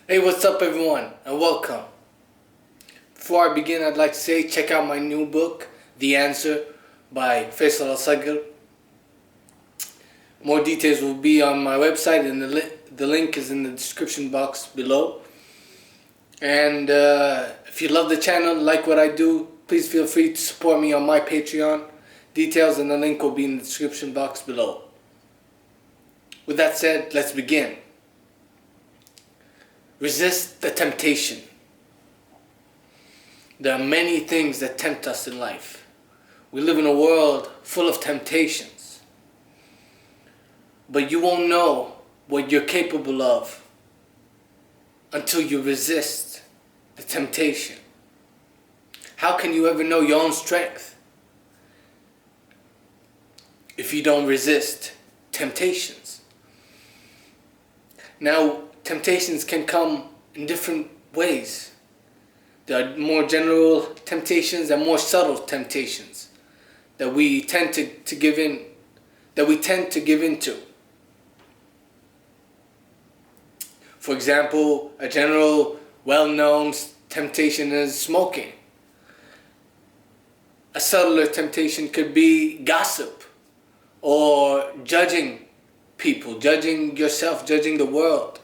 Hey, what's up everyone, and welcome. Before I begin, I'd like to say check out my new book, The Answer by Faisal Al-Sagir. More details will be on my website, and the link is in the description box below. And if you love the channel, like what I do, please feel free to support me on my Patreon. Details and the link will be in the description box below. With that said, let's begin. Resist the temptation. There are many things that tempt us in life. We live in a world full of temptations. But you won't know what you're capable of until you resist the temptation. How can you ever know your own strength if you don't resist temptations? Now, temptations can come in different ways. There are more general temptations and more subtle temptations that we tend to give into. For example, a general, well-known temptation is smoking. A subtler temptation could be gossip or judging people, judging yourself, judging the world.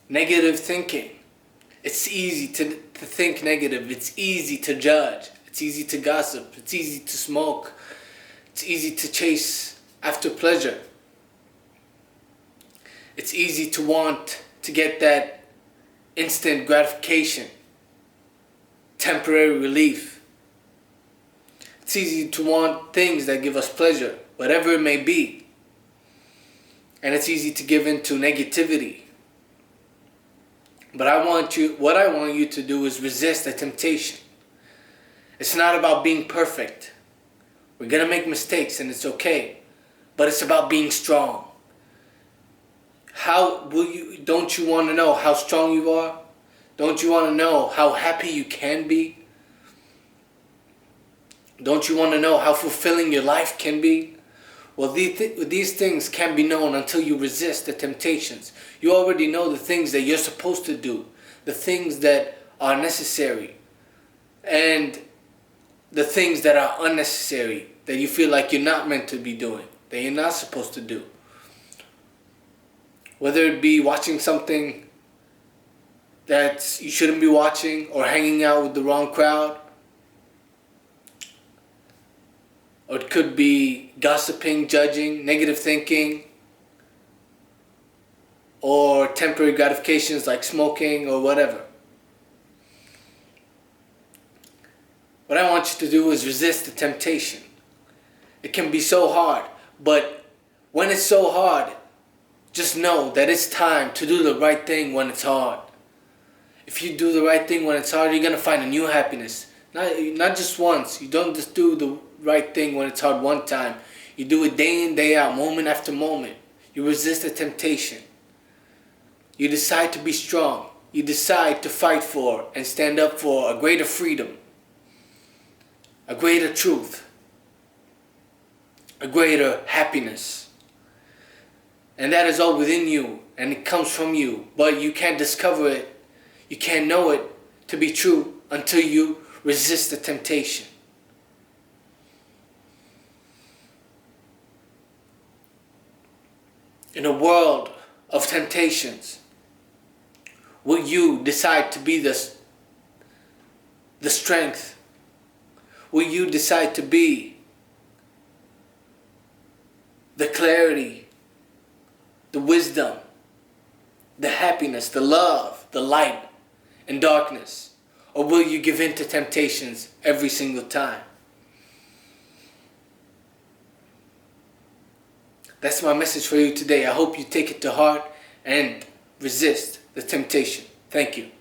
Negative thinking. It's easy to think negative. It's easy to judge. It's easy to gossip. It's easy to smoke. It's easy to chase after pleasure. It's easy to want to get that instant gratification, temporary relief. It's easy to want things that give us pleasure, whatever it may be. And it's easy to give into negativity. But what I want you to do is resist the temptation. It's not about being perfect. We're going to make mistakes and it's okay. But it's about being strong. Don't you want to know how strong you are? Don't you want to know how happy you can be? Don't you want to know how fulfilling your life can be? Well, these things can't be known until you resist the temptations. You already know the things that you're supposed to do, the things that are necessary, and the things that are unnecessary, that you feel like you're not meant to be doing, that you're not supposed to do. Whether it be watching something that you shouldn't be watching, or hanging out with the wrong crowd, or it could be gossiping, judging, negative thinking, or temporary gratifications like smoking or whatever. What I want you to do is resist the temptation. It can be so hard, but when it's so hard, just know that it's time to do the right thing when it's hard. If you do the right thing when it's hard, you're going to find a new happiness. Not just once. You don't just do the right thing when it's hard one time. You do it day in, day out, moment after moment. You resist the temptation. You decide to be strong. You decide to fight for and stand up for a greater freedom, a greater truth, a greater happiness. And that is all within you, and it comes from you. But you can't discover it, you can't know it to be true until you resist the temptation. In a world of temptations, will you decide to be the strength? Will you decide to be the clarity, the wisdom, the happiness, the love, the light in darkness? Or will you give in to temptations every single time? That's my message for you today. I hope you take it to heart and resist the temptation. Thank you.